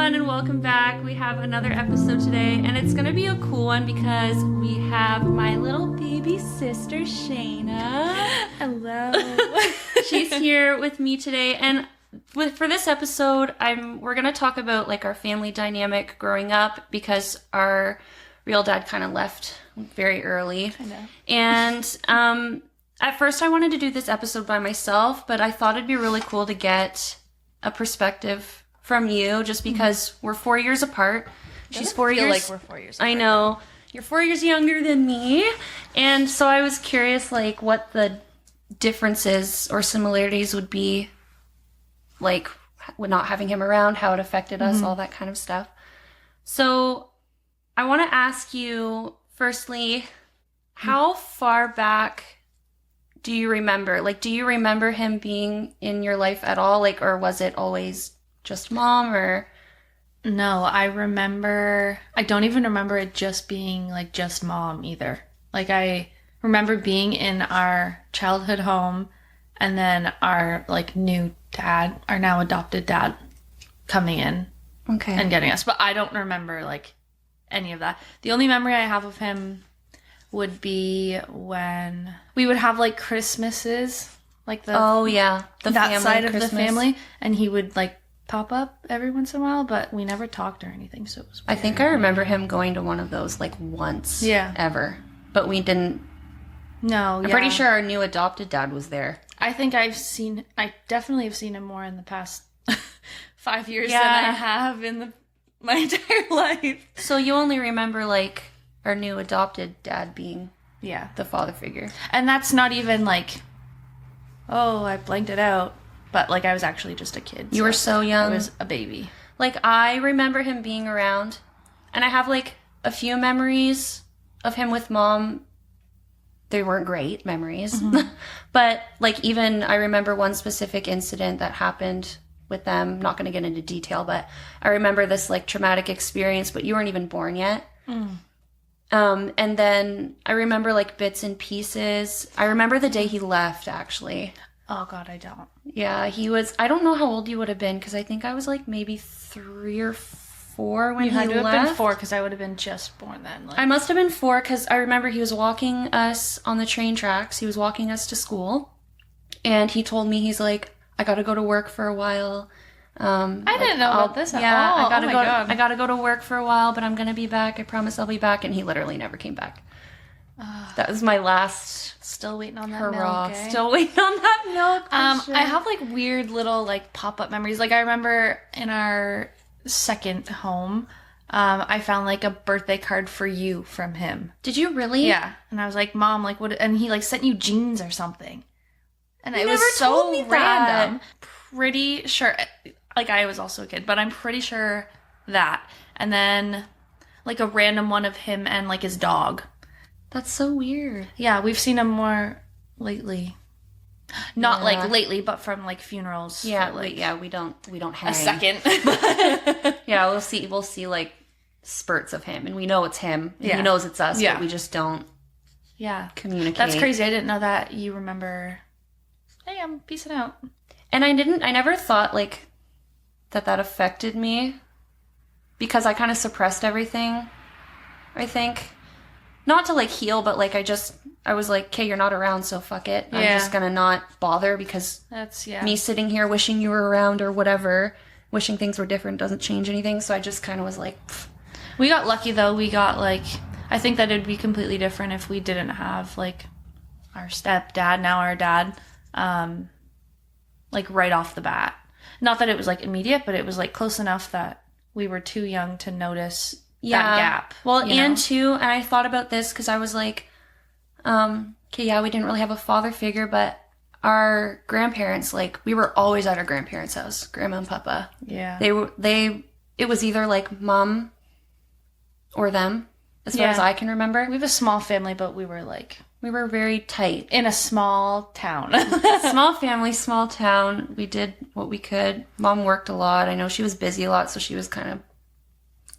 everyone, and welcome back. We have another episode today, and it's going to be a cool one because we have my little baby sister, Shayna. Hello. She's here with me today, and for this episode, we're going to talk about like our family dynamic growing up because our real dad kind of left very early. I know. And at first, I wanted to do this episode by myself, but I thought it'd be really cool to get a perspective from you, just because we're 4 years apart. She's 4 years. Like we're 4 years apart. I know. You're 4 years younger than me, and so I was curious, like, what the differences or similarities would be, like, with not having him around, how it affected us, all that kind of stuff. So, I want to ask you, firstly, how far back do you remember? Like, do you remember him being in your life at all? Like, or was it always just mom, or? No, I don't even remember it just being like just mom either. Like, I remember being in our childhood home and then our like new dad, our now adopted dad, coming in and getting us. But I don't remember like any of that. The only memory I have of him would be when we would have like Christmases, like that side of the family, and he would like pop up every once in a while, but we never talked or anything, so it was weird. I think I remember him going to one of those like once ever, but we didn't. No, I'm pretty sure our new adopted dad was there. I think I definitely have seen him more in the past 5 years than I have in my entire life. So you only remember like our new adopted dad being the father figure. And that's not even like, oh, I blanked it out. But, like, I was actually just a kid. You were so young. I was a baby. Like, I remember him being around. And I have, like, a few memories of him with mom. They weren't great memories. But, like, even I remember one specific incident that happened with them. Not going to get into detail, but I remember this, like, traumatic experience. But you weren't even born yet. And then I remember, like, bits and pieces. I remember the day he left, actually. Oh, God, I don't. Yeah, he was... I don't know how old you would have been, because I think I was, like, maybe 3 or 4 when he left. You had to have been 4, because I would have been just born then. Like. I must have been 4, because I remember he was walking us on the train tracks. He was walking us to school, and he told me, he's like, I gotta go to work for a while. I didn't know about this at all. I gotta go to work for a while, but I'm gonna be back. I promise I'll be back. And he literally never came back. That was my last... Still waiting on that hurrah. milk, eh? Still waiting on that milk. Sure. I have like weird little like pop-up memories. Like I remember in our second home, I found like a birthday card for you from him. Did you really? Yeah. And I was like, Mom, like what? And he like sent you jeans or something. And you it never was so told me random. that. Pretty sure. Like I was also a kid, but I'm pretty sure that. And then like a random one of him and like his dog. That's so weird. Yeah, we've seen him more lately. Not like lately, but from like funerals. Yeah, like, we don't hang. A second. Yeah, we'll see like spurts of him, and we know it's him. And he knows it's us, but we just don't. Yeah, communicate. That's crazy. I didn't know that you remember. Hey, I'm peacing out. And I never thought like that affected me, because I kind of suppressed everything. I think. Not to, like, heal, but, like, I was like, okay, you're not around, so fuck it. I'm just gonna not bother, because that's me sitting here wishing you were around or whatever, wishing things were different doesn't change anything, so I just kind of was like... Pfft. We got lucky, though. We got, like... I think that it'd be completely different if we didn't have, like, our stepdad, now our dad, like, right off the bat. Not that it was, like, immediate, but it was, like, close enough that we were too young to notice... that gap. Well, and too, and I thought about this because I was like, okay, yeah, we didn't really have a father figure, but our grandparents, like, we were always at our grandparents' house, Grandma and Papa. Yeah. It was either like mom or them, as far as I can remember. We have a small family, but we were very tight. In a small town. Small family, small town. We did what we could. Mom worked a lot. I know she was busy a lot, so she was kind of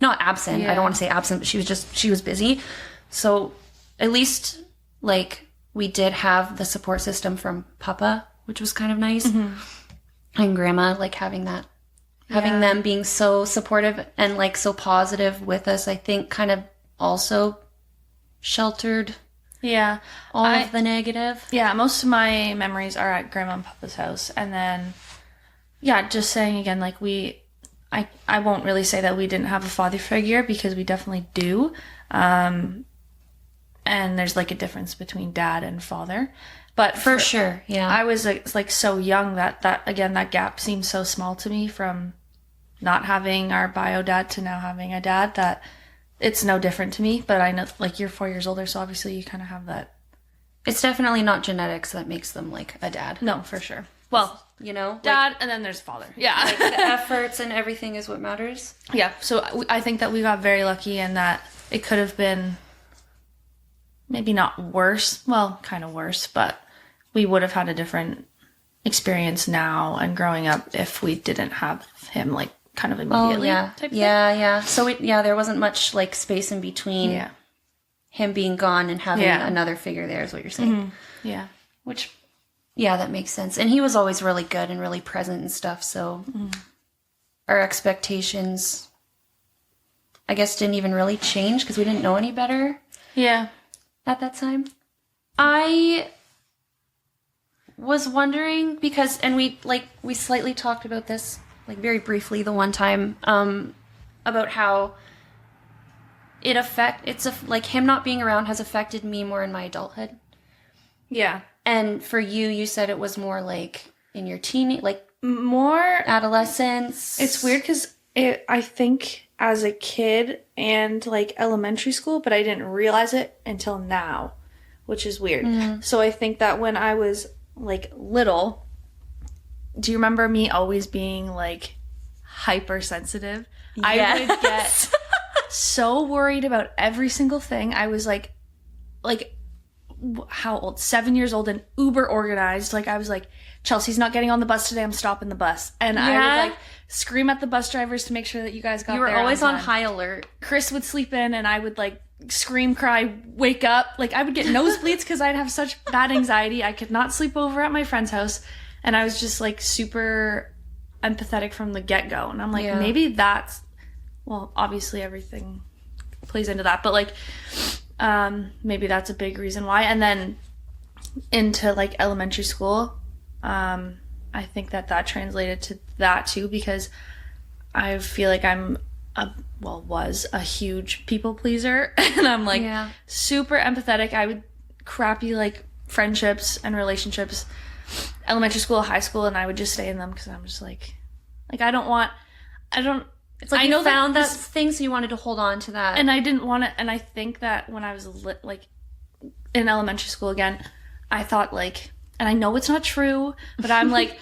not absent. I don't want to say absent, but she was busy. So at least like we did have the support system from Papa, which was kind of nice. And Grandma, like having that Having Yeah. them being so supportive and like so positive with us, I think kind of also sheltered Yeah. all of the negative. Yeah, most of my memories are at Grandma and Papa's house. And then, yeah, just saying again, like I won't really say that we didn't have a father figure because we definitely do. And there's like a difference between dad and father. But For sure, yeah. I was like so young that again, that gap seems so small to me from not having our bio dad to now having a dad that it's no different to me. But I know like you're 4 years older, so obviously you kind of have that. It's definitely not genetics that makes them like a dad. No, for sure. Well, You know? dad and then there's father. Yeah. Like the efforts and everything is what matters. Yeah, so I think that we got very lucky in that it could have been maybe not worse, well, kind of worse, but we would have had a different experience now and growing up if we didn't have him like kind of immediately. Yeah. Type Yeah. So there wasn't much like space in between thing. Yeah. him being gone and having Yeah. another figure there is what you're saying. Yeah. Which, yeah, that makes sense. And he was always really good and really present and stuff. So our expectations, I guess, didn't even really change because we didn't know any better Yeah. at that time. I was wondering because, and we slightly talked about this like very briefly the one time about how like him not being around has affected me more in my adulthood. Yeah. And for you, you said it was more like in your like More adolescence. it's weird cuz I think as a kid and like elementary school, but I didn't realize it until now, which is weird. So I think that when I was like little, do you remember me always being like hypersensitive? I would get so worried about every single thing. I was like how old? 7 years old and uber organized. Like I was like, Chelsea's not getting on the bus today. I'm stopping the bus. And I would like scream at the bus drivers to make sure that you guys got there. You were always on time. high alert. Chris would sleep in and I would like scream, cry, wake up. Like I would get nosebleeds because I'd have such bad anxiety. I could not sleep over at my friend's house. And I was just like super empathetic from the get-go. And I'm like, maybe that's, well, obviously everything plays into that. But like, maybe that's a big reason why. And then into like elementary school, I think that translated to that too, because I feel like I'm was a huge people pleaser and I'm like super empathetic. I would crappy like friendships and relationships, elementary school, high school, and I would just stay in them because I'm just like I don't, It's like I you know found that that thing, so you wanted to hold on to that. and I didn't want to, and I think that when I was like in elementary school again, I thought like, and I know it's not true, but I'm like,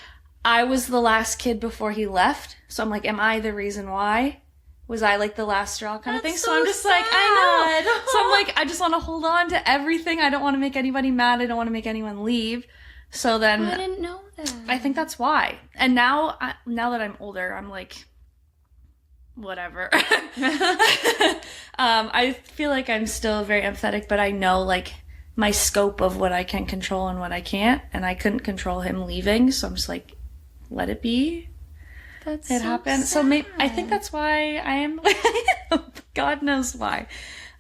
I was the last kid before he left. So I'm like, am I the reason why? Was I like the last straw kind of thing? So I'm just like, I know. So I'm like, I just want to hold on to everything. I don't want to make anybody mad. I don't want to make anyone leave. So then I didn't know that. I think that's why. And now that I'm older, I'm like, whatever. I feel like I'm still very empathetic, but I know like my scope of what I can control and what I can't, and I couldn't control him leaving, so I'm just like, let it be. That's It happened. So maybe I think that's why I am. God knows why.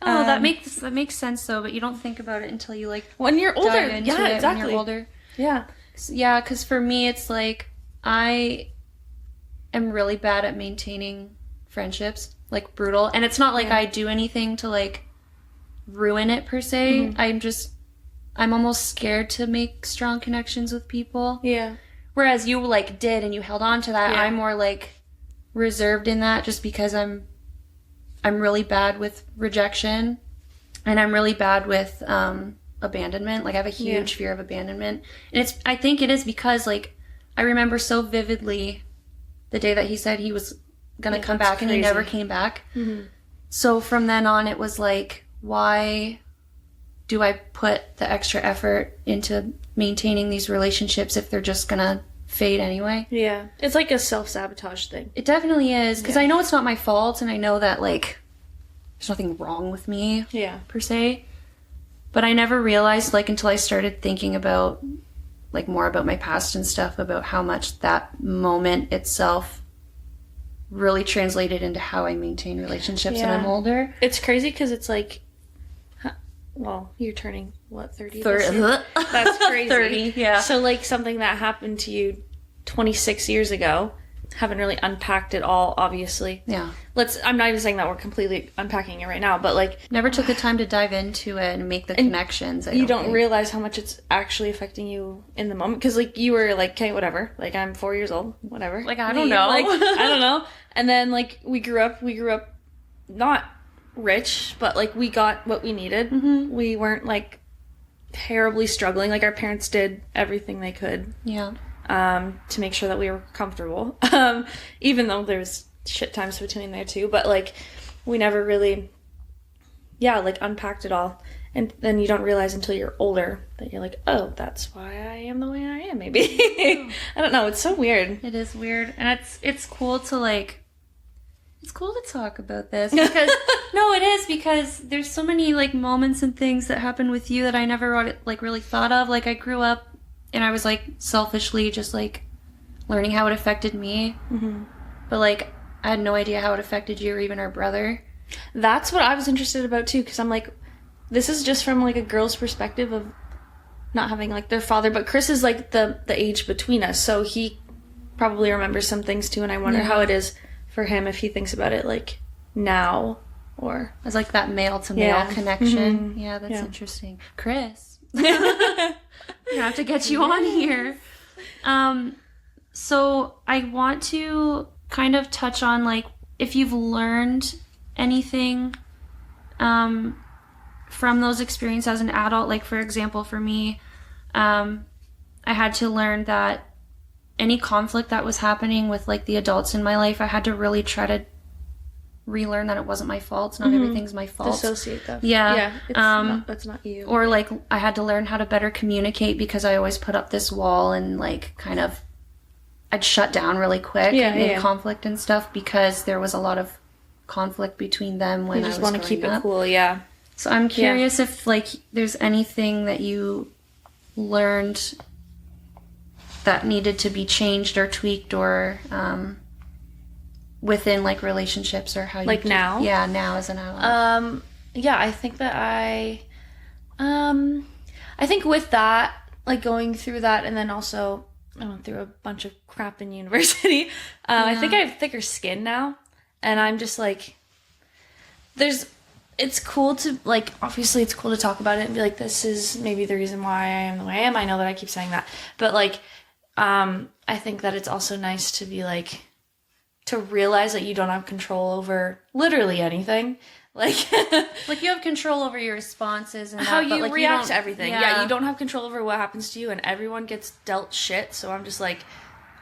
Oh, that makes sense though, but you don't think about it until you like when you're older. dive into Yeah, it exactly. when you're older. Yeah. Yeah, because for me, it's like I am really bad at maintaining friendships, like brutal. And it's not like I do anything to like ruin it per se. I'm almost scared to make strong connections with people. Yeah. Whereas you like did and you held on to that. Yeah. I'm more like reserved in that just because I'm really bad with rejection and I'm really bad with abandonment. Like I have a huge fear of abandonment. And I think it is because like I remember so vividly the day that he said he was gonna come back and he never came back. Mm-hmm. So from then on it was like, why do I put the extra effort into maintaining these relationships if they're just gonna fade anyway? Yeah. It's like a self-sabotage thing. It definitely is, because I know it's not my fault and I know that like there's nothing wrong with me per se, but I never realized like until I started thinking about like more about my past and stuff, about how much that moment itself really translated into how I maintain relationships when I'm older. It's crazy because it's like, well, you're turning, what, 30 this year? That's crazy. 30, yeah. So, like, something that happened to you 26 years ago, haven't really unpacked it all, obviously. Yeah. I'm not even saying that we're completely unpacking it right now, but, like... Never took the time to dive into it and make the connections. You don't realize how much it's actually affecting you in the moment. Because, like, you were like, okay, whatever. Like, I'm 4 years old. Whatever. Like, I don't know. Like, I don't know. And then, like, we grew up not rich, but, like, we got what we needed. Mm-hmm. We weren't, like, terribly struggling. Like, our parents did everything they could. Yeah. To make sure that we were comfortable. Even though there's shit times between there too. But, like, we never really, like, unpacked it all. And then you don't realize until you're older that you're like, oh, that's why I am the way I am, maybe. I don't know. It's so weird. It is weird. And it's cool to, like, it's cool to talk about this because, no, it is because there's so many, like, moments and things that happen with you that I never, like, really thought of. Like, I grew up and I was, like, selfishly just, like, learning how it affected me. Mm-hmm. But, like, I had no idea how it affected you or even our brother. That's what I was interested about, too, because I'm like, this is just from, like, a girl's perspective of not having, like, their father. But Chris is, like, the age between us, so he probably remembers some things, too, and I wonder how it is for him if he thinks about it, like, now or... As, like, that male-to-male connection. Mm-hmm. Yeah, that's interesting. Chris. I have to get you on here. So I want to kind of touch on, like, if you've learned anything from those experiences as an adult. Like, for example, for me, I had to learn that any conflict that was happening with, like, the adults in my life, I had to really try to relearn that it wasn't my fault. Not everything's my fault. Dissociate that. Yeah. That's not you. Or, like, I had to learn how to better communicate because I always put up this wall and, like, kind of, I'd shut down really quick in conflict and stuff because there was a lot of conflict between them when I was growing up. You just want to keep it cool, yeah. So I'm curious if, like, there's anything that you learned that needed to be changed or tweaked or within, like, relationships or how you... Like, now? Yeah, now as an adult. I think that I think with that, like, going through that, and then also I went through a bunch of crap in university. I think I have thicker skin now, and I'm just, like, it's cool to, like, obviously it's cool to talk about it and be like, this is maybe the reason why I am the way I am. I know that I keep saying that, but, like, I think that it's also nice to be, like, to realize that you don't have control over literally anything. Like, like, you have control over your responses and how that, but, you like, react to everything. Yeah, you don't have control over what happens to you, and everyone gets dealt shit. So I'm just like,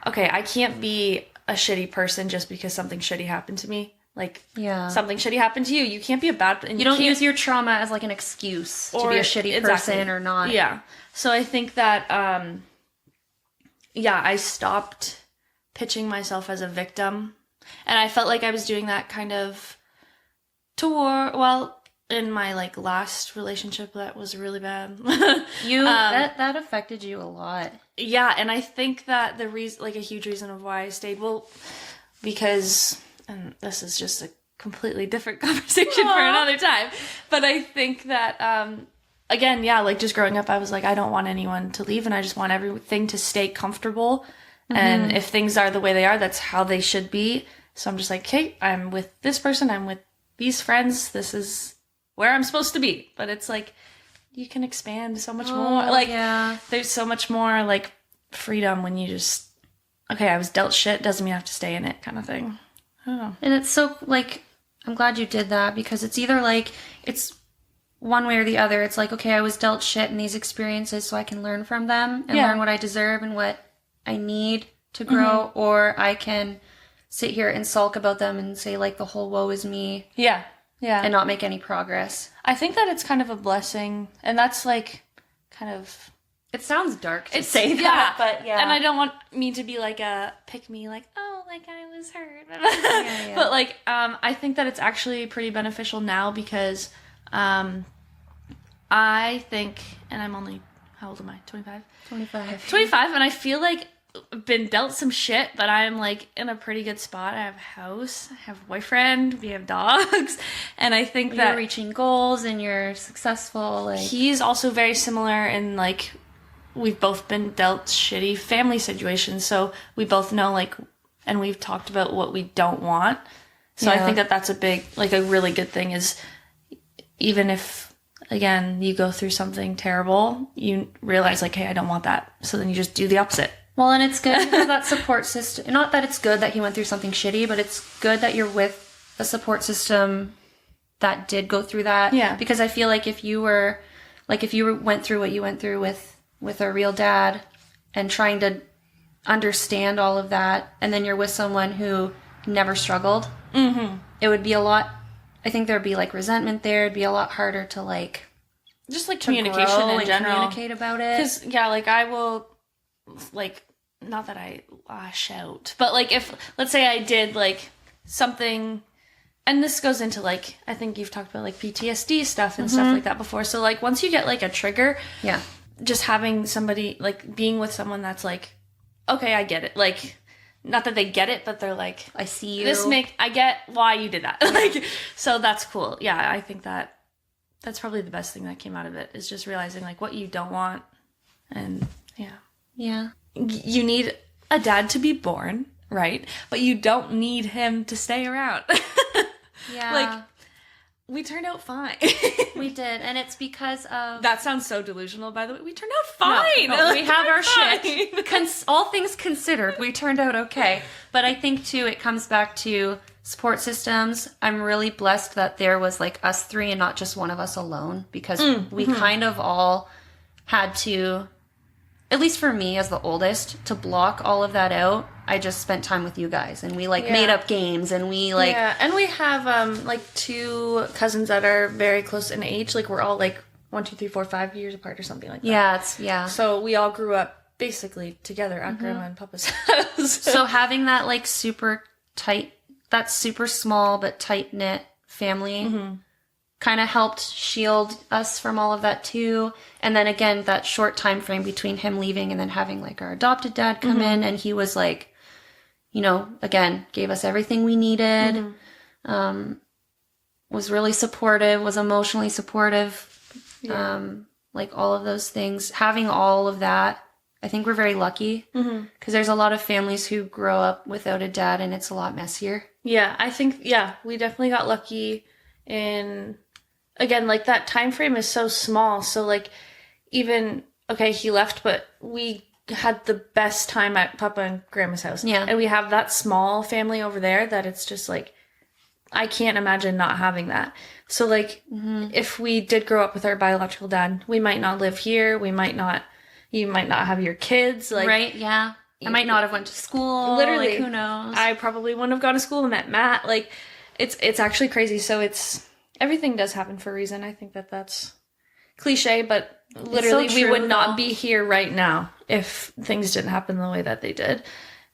okay, I can't be a shitty person just because something shitty happened to me. Like, something shitty happened to you. You can't be a bad... And you don't use your trauma as, like, an excuse to be a shitty person or not. Yeah. So I think that, I stopped pitching myself as a victim. And I felt like I was doing that kind of in my, like, last relationship that was really bad. That affected you a lot. Yeah, and I think that the reason, like, a huge reason of why I stayed, because, and this is just a completely different conversation for another time, but I think that, again, like, just growing up, I was like, I don't want anyone to leave, and I just want everything to stay comfortable. And if things are the way they are, that's how they should be. So I'm just like, hey, I'm with this person, I'm with these friends, this is where I'm supposed to be. But it's like, you can expand so much more. Like, there's so much more, like, freedom when you just, okay, I was dealt shit, doesn't mean I have to stay in it, kind of thing. I don't know. And it's so, like, I'm glad you did that, because it's either, like, it's one way or the other. It's like, okay, I was dealt shit in these experiences so I can learn from them and learn what I deserve and what I need to grow, or I can sit here and sulk about them and say, like, the whole woe is me. Yeah. And not make any progress. I think that it's kind of a blessing, and that's, like, kind of... It sounds dark to say that, but yeah. And I don't want me to be, like, a pick-me, like, oh, like, I was hurt. But, like, I think that it's actually pretty beneficial now because I think, and I'm only, how old am I? 25? 25. 25, and I feel like been dealt some shit, but I'm like in a pretty good spot. I have a house, I have a boyfriend, we have dogs, and I think You're that reaching goals and you're successful. Like, he's also very similar in like we've both been dealt shitty family situations, so we both know like, and we've talked about what we don't want. So I think that that's a big, like a really good thing is even if, again, you go through something terrible, you realize like, hey, I don't want that. So then you just do the opposite. well, and it's good to have that support system. Not that it's good that he went through something shitty, but it's good that you're with a support system that did go through that. Yeah. Because I feel like if you went through what you went through with a real dad and trying to understand all of that, and then you're with someone who never struggled, it would be a lot, I think there'd be like resentment there. It'd be a lot harder to like, Just like communication in general. communicate about it. Because, yeah, like I will, like, not that I shout, but like if, let's say I did like something, and this goes into like, I think you've talked about like PTSD stuff and stuff like that before. So like once you get like a trigger, Yeah. just having somebody, like being with someone that's like, okay, I get it. Like, not that they get it, but they're like, I see you. I get why you did that. Like, so that's cool. Yeah, I think that's probably the best thing that came out of it is just realizing like what you don't want. And yeah. Yeah. You need a dad to be born, right? But you don't need him to stay around. Yeah. Like, we turned out fine. We did. And it's because of... That sounds so delusional, by the way. We turned out fine. No, we have our fine. shit. All things considered, we turned out okay. But I think, too, it comes back to support systems. I'm really blessed that there was, like, us three and not just one of us alone. Because we kind of all had to, at least for me as the oldest, to block all of that out. I just spent time with you guys. And we, like, made up games. And we, like... Yeah, and we have, like, two cousins that are very close in age. Like, we're all, like, 1, 2, 3, 4, 5 years apart or something like that. Yeah. So we all grew up basically together at Grandma and Papa's house. So having that, like, super tight, that super small but tight-knit family kind of helped shield us from all of that, too. And then, again, that short time frame between him leaving and then having, like, our adopted dad come in. And he was, like, you know, again, gave us everything we needed, was really supportive, was emotionally supportive, like all of those things. Having all of that, I think we're very lucky because there's a lot of families who grow up without a dad and it's a lot messier. Yeah, I think, we definitely got lucky in, again, like that time frame is so small. So like even, okay, he left, but we had the best time at Papa and Grandma's house. Yeah. And we have that small family over there that it's just like, I can't imagine not having that. So like, if we did grow up with our biological dad, we might not live here. You might not have your kids. Like, right? Yeah. I might not have went to school. Literally. Like, who knows? I probably wouldn't have gone to school and met Matt. Like, it's actually crazy. So everything does happen for a reason. I think that's cliche, but literally we would not be here right now if things didn't happen the way that they did.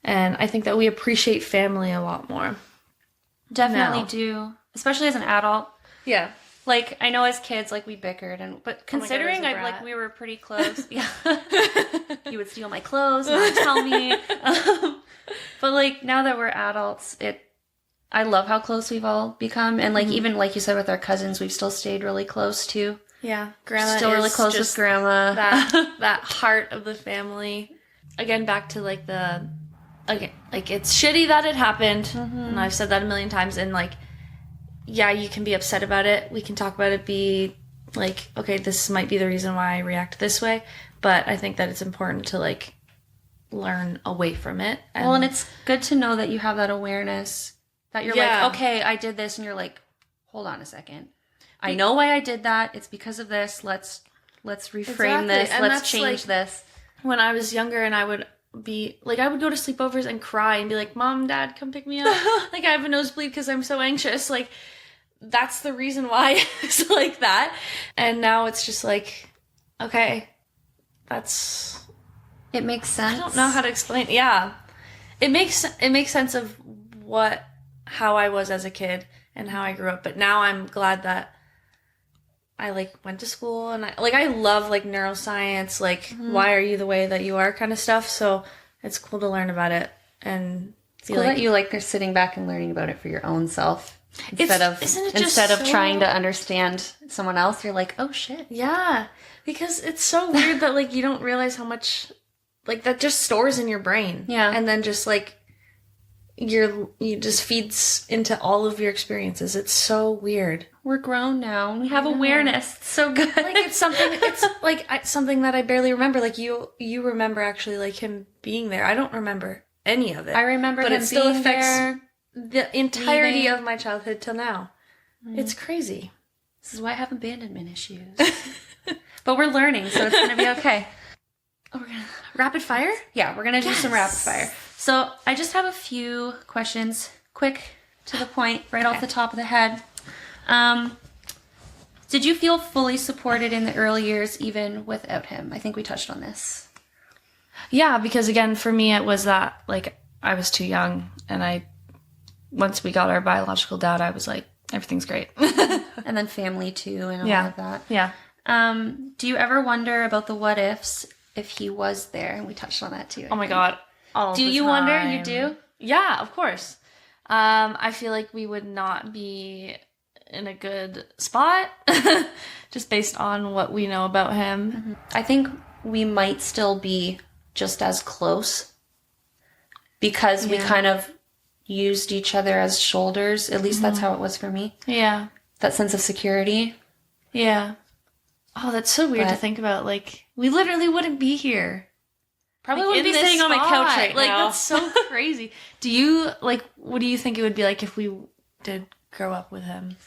And I think that we appreciate family a lot more. Definitely now. do. Especially as an adult. Yeah. Like, I know as kids, like, we bickered, but considering I was a brat. we were pretty close. Yeah. You would steal my clothes, not tell me. But, like, now that we're adults, I love how close we've all become. And, like, even, like you said, with our cousins, we've still stayed really close, too. Yeah. Grandma Still really close with Grandma. That heart of the family. Again, back to, like, like, it's shitty that it happened. And I've said that a million times. And, like, yeah, you can be upset about it. We can talk about it, be like, okay, this might be the reason why I react this way. But I think that it's important to, like, learn away from it. And it's good to know that you have that awareness. That you're like, okay, I did this. And you're like, hold on a second. I know why I did that. It's because of this. Let's reframe this. And let's change this. When I was younger and I would be, like, I would go to sleepovers and cry and be like, Mom, Dad, come pick me up. Like, I have a nosebleed because I'm so anxious. Like, that's the reason why it's like that. And now it's just like, okay, it makes sense. I don't know how to explain. Yeah. It makes sense of how I was as a kid and how I grew up. But now I'm glad that I, like, went to school and I love, like, neuroscience, like, why are you the way that you are kind of stuff. So it's cool to learn about it and feel Cool like that you like are sitting back and learning about it for your own self instead isn't it just of trying to understand someone else. You're like, oh shit. yeah, because it's so weird that like you don't realize how much like that just stores in your brain. Yeah. And then just like you just feeds into all of your experiences. It's so weird. We're grown now. We have awareness. It's so good. Like it's something that I barely remember. Like you remember actually like him being there. I don't remember any of it. I remember but him it still being affects there, the entirety leaving. of my childhood till now. It's crazy. This is why I have abandonment issues. But we're learning, so it's going to be okay. Oh, we're gonna... Rapid fire? Yeah, we're going to do some rapid fire. So I just have a few questions, quick, to the point, right off the top of the head. Did you feel fully supported in the early years, even without him? I think we touched on this. Yeah, because again, for me, it was that, like, I was too young, and once we got our biological dad, I was like, everything's great. And then family, too, and all of that. Yeah. Do you ever wonder about the what ifs if he was there? And we touched on that, too. Oh my God. All Do the you wonder? time. You do? Yeah, of course. I feel like we would not be in a good spot just based on what we know about him. Mm-hmm. I think we might still be just as close because we kind of used each other as shoulders. At least that's how it was for me. Yeah. That sense of security. Yeah. Oh, that's so weird to think about. Like, we literally wouldn't be here. Probably Like, wouldn't be sitting on my couch right like, now. That's so crazy. Do you, like, what do you think it would be like if we did grow up with him?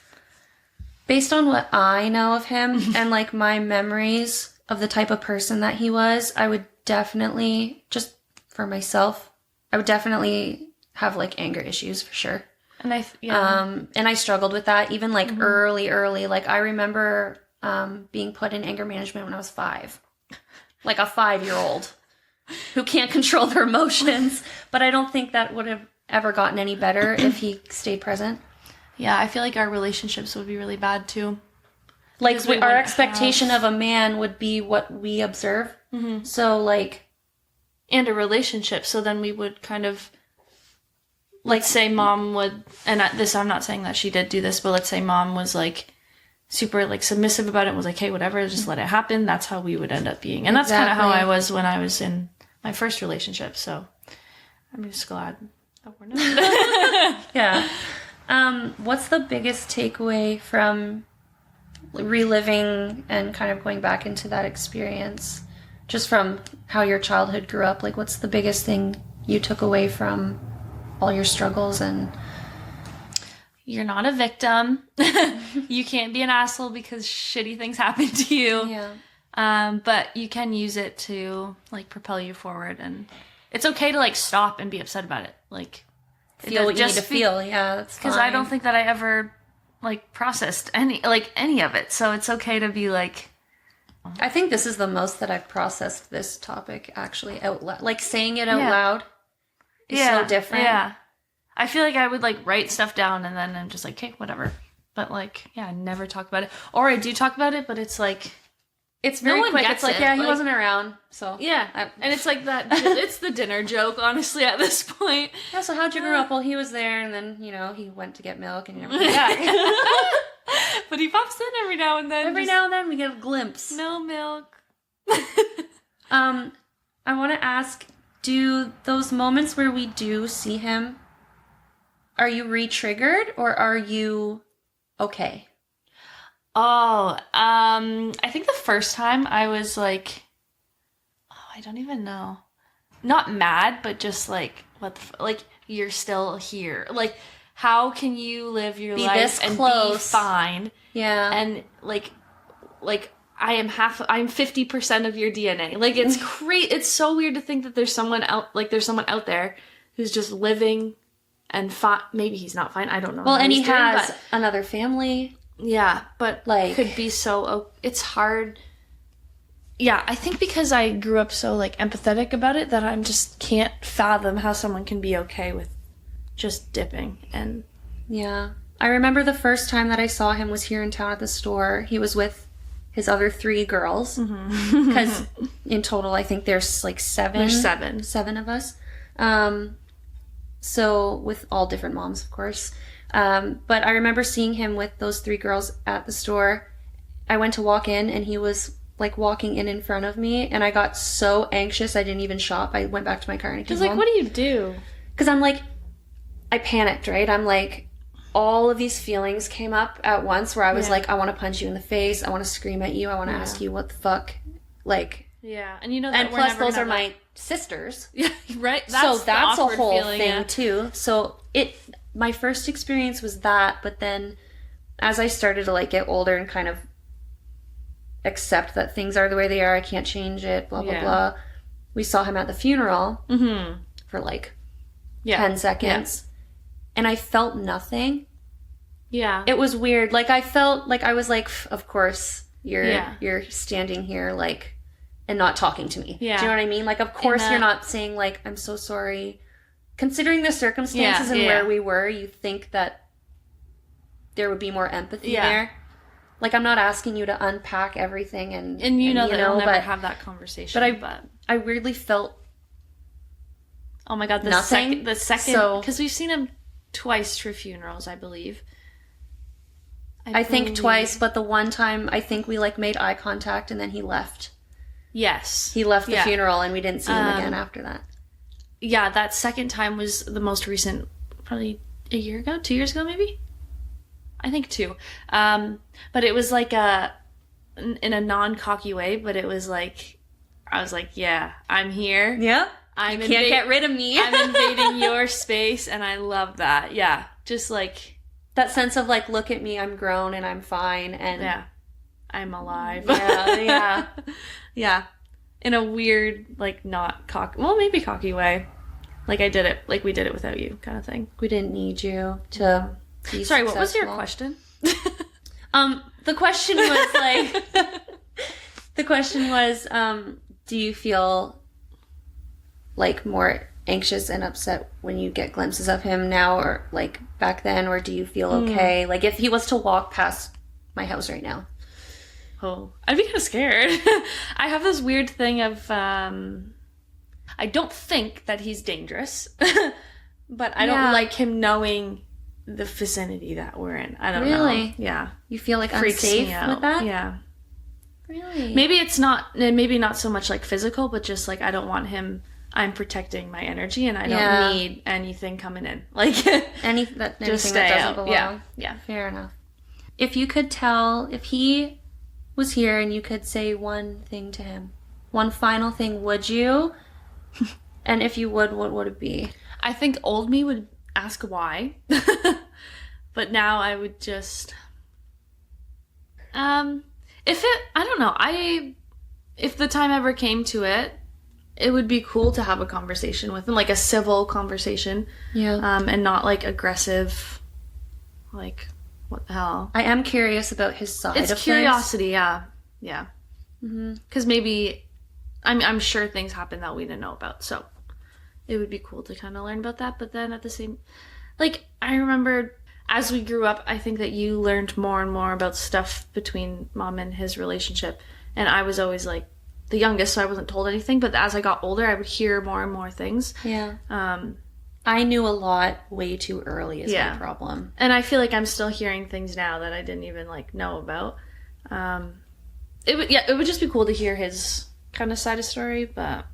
Based on what I know of him and, like, my memories of the type of person that he was, I would definitely, just for myself, I would definitely have, like, anger issues for sure. And and I struggled with that even, like, early. Like, I remember being put in anger management when I was 5. Like a 5-year-old who can't control their emotions. But I don't think that would have ever gotten any better if he stayed present. Yeah, I feel like our relationships would be really bad too. Like our expectation of a man would be what we observe. Mm-hmm. So like... And a relationship. So then we would kind of... Like say mom would... And I'm not saying that she did do this, but let's say mom was like super like submissive about it and was like, hey, whatever, just let it happen. That's how we would end up being. And that's kind of how I was when I was in my first relationship. So I'm just glad that we're not. Yeah. What's the biggest takeaway from reliving and kind of going back into that experience, just from how your childhood grew up? Like, what's the biggest thing you took away from all your struggles? And you're not a victim. You can't be an asshole because shitty things happen to you. Yeah. But you can use it to like propel you forward, and it's okay to like stop and be upset about it. Like feel what you need to feel. Yeah, that's fine. Because I don't think that I ever like processed any of it. So it's okay to be like. I think this is the most that I've processed this topic actually out loud. Like saying it out loud is so different. Yeah. I feel like I would like write stuff down and then I'm just like, okay, whatever. But like, yeah, I never talk about it. Or I do talk about it, but it's like, it's very quick. It's like, yeah, he wasn't around. So yeah. And it's like that, it's the dinner joke, honestly, at this point. Yeah, so how'd you grow up? Well, he was there and then, he went to get milk and he never came back. But he pops in every now and then. Every now and then we get a glimpse. No milk. I want to ask, do those moments where we do see him, are you re-triggered or are you okay? Oh, I think the first time I was like, I don't even know. Not mad, but just like, like, you're still here. Like, how can you live your life and be fine? Yeah. And like I'm 50% of your DNA. Like, it's crazy. It's so weird to think that there's someone out there who's just living and fine. Maybe he's not fine. I don't know. Well, and he has another family. Yeah, but like, could be so. It's hard. Yeah, I think because I grew up so like empathetic about it that I'm just can't fathom how someone can be okay with just dipping. And yeah, I remember the first time that I saw him was here in town at the store. He was with his other 3 girls. Because in total, I think there's like 7. There's 7. 7 of us. So with all different moms, of course. But I remember seeing him with those 3 girls at the store. I went to walk in and he was like walking in front of me, and I got so anxious I didn't even shop. I went back to my car and I came home. Like, what do you do? Because I'm like, I panicked, right? I'm like, all of these feelings came up at once where I was like, I want to punch you in the face. I want to scream at you. I want to ask you what the fuck. Like, yeah. And you know that and plus those are my sisters. Yeah, right. That's a whole thing too. So my first experience was that, but then as I started to like get older and kind of accept that things are the way they are, I can't change it, blah, blah, blah. We saw him at the funeral for like 10 seconds. Yeah. And I felt nothing. Yeah. It was weird. Like, I felt like I was like, of course, you're standing here, like, and not talking to me. Yeah. Do you know what I mean? Like, of course you're not saying, like, I'm so sorry. Considering the circumstances and where we were, you think that there would be more empathy there. Like, I'm not asking you to unpack everything and you know that you'll never have that conversation. But I weirdly felt oh my God, the second, because we've seen him twice for funerals, I believe. I think twice, but the one time I think we like made eye contact and then he left. Yes. He left the funeral and we didn't see him again after that. Yeah, that second time was the most recent, probably a year ago, 2 years ago maybe? I think 2. But it was like in a non-cocky way, but it was like, I was like, yeah, I'm here. Yeah. You can't get rid of me. I'm invading your space, and I love that. Yeah. Just like that sense of like, look at me, I'm grown and I'm fine, and I'm alive. Yeah. Yeah. In a weird, like, not cocky, well, maybe cocky way. Like I did it, like we did it without you kind of thing. We didn't need you to be Sorry, successful. What was your question? The question was like, do you feel like more anxious and upset when you get glimpses of him now, or like back then, or do you feel okay? Like if he was to walk past my house right now. Oh, I'd be kind of scared. I have this weird thing of, I don't think that he's dangerous, but I don't like him knowing the vicinity that we're in. I don't know. Really? Yeah. You feel like unsafe with that? Yeah. Really? Maybe not so much like physical, but just like I don't want him. I'm protecting my energy, and I don't need anything coming in. Like anything that doesn't belong. Yeah. Fair enough. If he was here and you could say one thing to him, one final thing, would you? And if you would, what would it be? I think old me would ask why, but now I would just. I don't know. If the time ever came to it, it would be cool to have a conversation with him, like a civil conversation. Yeah. And not like aggressive, like, what the hell? I am curious about his side of It's curiosity, things. Yeah. Because maybe, I'm sure things happen that we didn't know about, so it would be cool to kind of learn about that, but then at the same, like, I remember as we grew up, I think that you learned more and more about stuff between Mom and his relationship, and I was always, like, the youngest, so I wasn't told anything, but as I got older, I would hear more and more things. Yeah. I knew a lot way too early is my problem. And I feel like I'm still hearing things now that I didn't even, like, know about. It would just be cool to hear his kind of side of story, but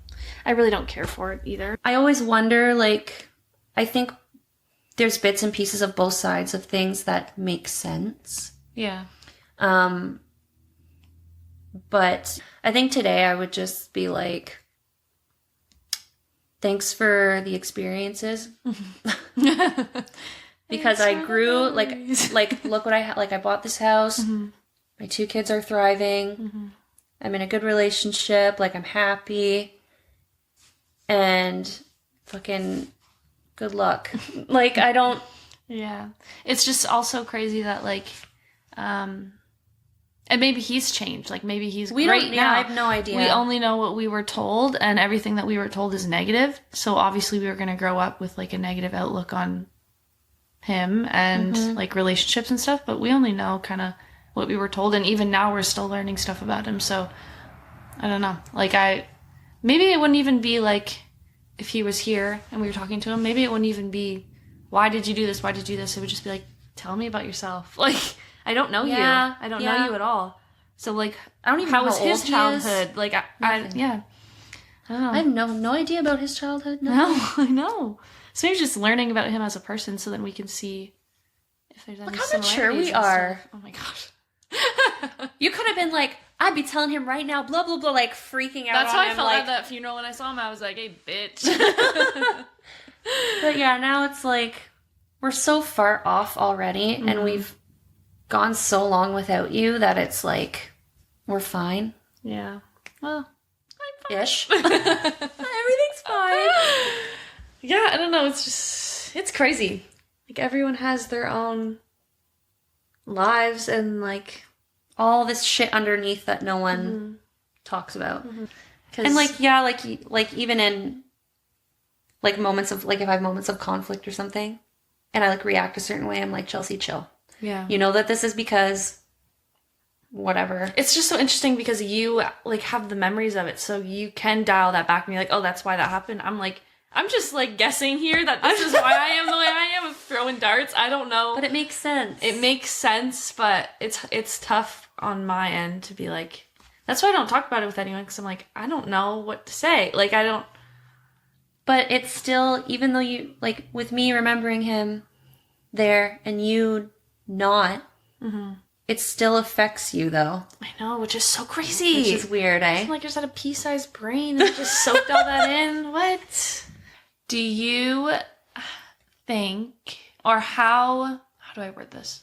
I really don't care for it either. I always wonder, like, I think there's bits and pieces of both sides of things that make sense. Yeah. But I think today I would just be like, thanks for the experiences. Because I grew, like look what I bought this house. Mm-hmm. My 2 kids are thriving. Mm-hmm. I'm in a good relationship. Like, I'm happy. And fucking good luck. Like, I don't... Yeah. It's just also crazy that, like, and maybe he's changed. Like, maybe he's great now. Yeah, I have no idea. We only know what we were told, and everything that we were told is negative. So, obviously, we were going to grow up with, like, a negative outlook on him and, like, relationships and stuff. But we only know kind of what we were told. And even now we're still learning stuff about him. So I don't know. Like maybe it wouldn't even be like if he was here and we were talking to him, maybe it wouldn't even be, why did you do this? Why did you do this? It would just be like, tell me about yourself. Like, I don't know you. I don't know you at all. So like, I don't even how know was how his old he childhood? is. Like, I don't know. I have no idea about his childhood. No, I know. So maybe just learning about him as a person so then we can see if there's any Look how mature similarities we and are. stuff. Oh my gosh. You could have been like, I'd be telling him right now, blah, blah, blah, like freaking out That's on how I him, felt like, at that funeral when I saw him. I was like, hey, bitch. But yeah, now it's like, we're so far off already, and we've gone so long without you that it's like, we're fine. Yeah. Well, I'm fine. Ish. Everything's fine. Yeah, I don't know. It's crazy. Like, everyone has their own lives and, like, all this shit underneath that no one talks about. And like, yeah, like even in like moments of, like if I have moments of conflict or something and I like react a certain way, I'm like, Chelsea, chill. Yeah. You know that this is because whatever. It's just so interesting because you like have the memories of it, so you can dial that back and be like, oh, that's why that happened. I'm just like guessing here that this is why I am the way I am of throwing darts. I don't know. But it makes sense. It makes sense, but it's tough on my end to be like, that's why I don't talk about it with anyone, because I'm like, I don't know what to say. Like, I don't. But it's still, even though you, like, with me remembering him there and you not, it still affects you, though. I know, which is so crazy. Which is weird, eh? I'm like, just had a pea-sized brain and just soaked all that in. What? Do you think, or how do I word this?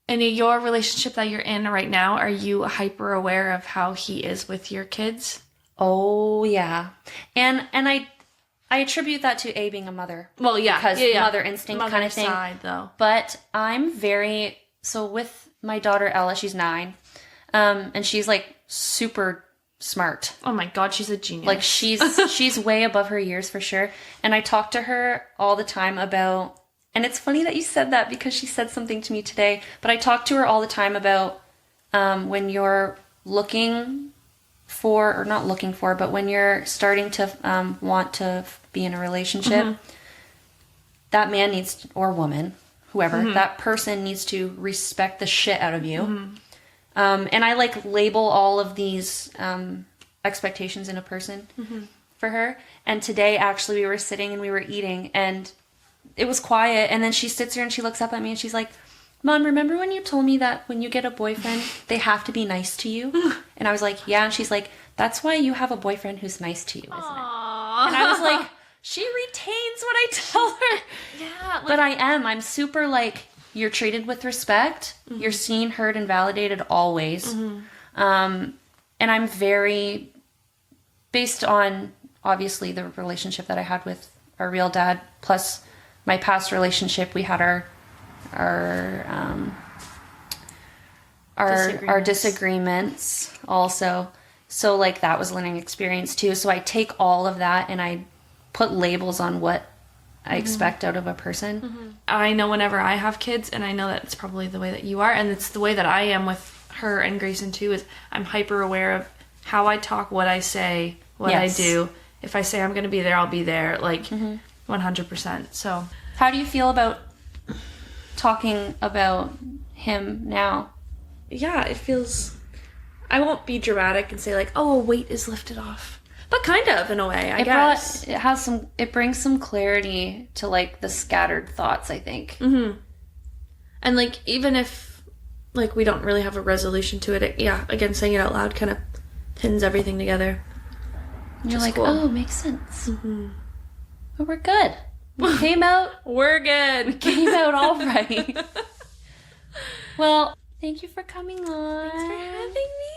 In your relationship that you're in right now, are you hyper aware of how he is with your kids? Oh, yeah. And I attribute that to being a mother. Well, yeah. Because mother instinct Mother kind of thing. side, though. But I'm very, so with my daughter Ella, she's 9. And she's like super smart. Oh my God, she's a genius. Like she's way above her years for sure. And I talk to her all the time about, and it's funny that you said that because she said something to me today, but I talk to her all the time about when you're looking for, or not looking for, but when you're starting to want to be in a relationship, that man needs, or woman, whoever, that person needs to respect the shit out of you. And I like label all of these expectations in a person for her. And today, actually, we were sitting and we were eating, and it was quiet. And then she sits there and she looks up at me and she's like, Mom, remember when you told me that when you get a boyfriend, they have to be nice to you? And I was like, yeah. And she's like, that's why you have a boyfriend who's nice to you, isn't it? And I was like, she retains what I tell her. Yeah. Like, But I am. I'm super like, you're treated with respect. You're seen, heard, and validated always. And I'm very, based on, obviously, the relationship that I had with our real dad, plus my past relationship, we had our disagreements also. So, like, that was a learning experience, too. So I take all of that and I put labels on what I expect out of a person. I know whenever I have kids, and I know that it's probably the way that you are, and it's the way that I am with her and Grayson too, is I'm hyper aware of how I talk, what I say, what I do. If I say I'm going to be there, I'll be there, like 100%. So how do you feel about talking about him now? Yeah, it feels, I won't be dramatic and say like, oh, a weight is lifted off. But kind of, in a way, I guess. It brings some clarity to, like, the scattered thoughts, I think. And, like, even if, like, we don't really have a resolution to it, again, saying it out loud kind of pins everything together. You're like, cool. Oh, makes sense. But we're good. We came out. We're good. We came out all right. Well, thank you for coming on. Thanks for having me.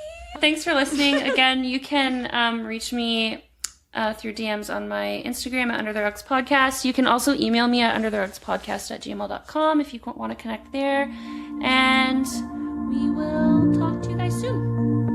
Thanks for listening. Again, you can reach me through DMs on my Instagram at Under the Rugs Podcast. You can also email me at undertherugspodcast@gmail.com if you want to connect there. And we will talk to you guys soon.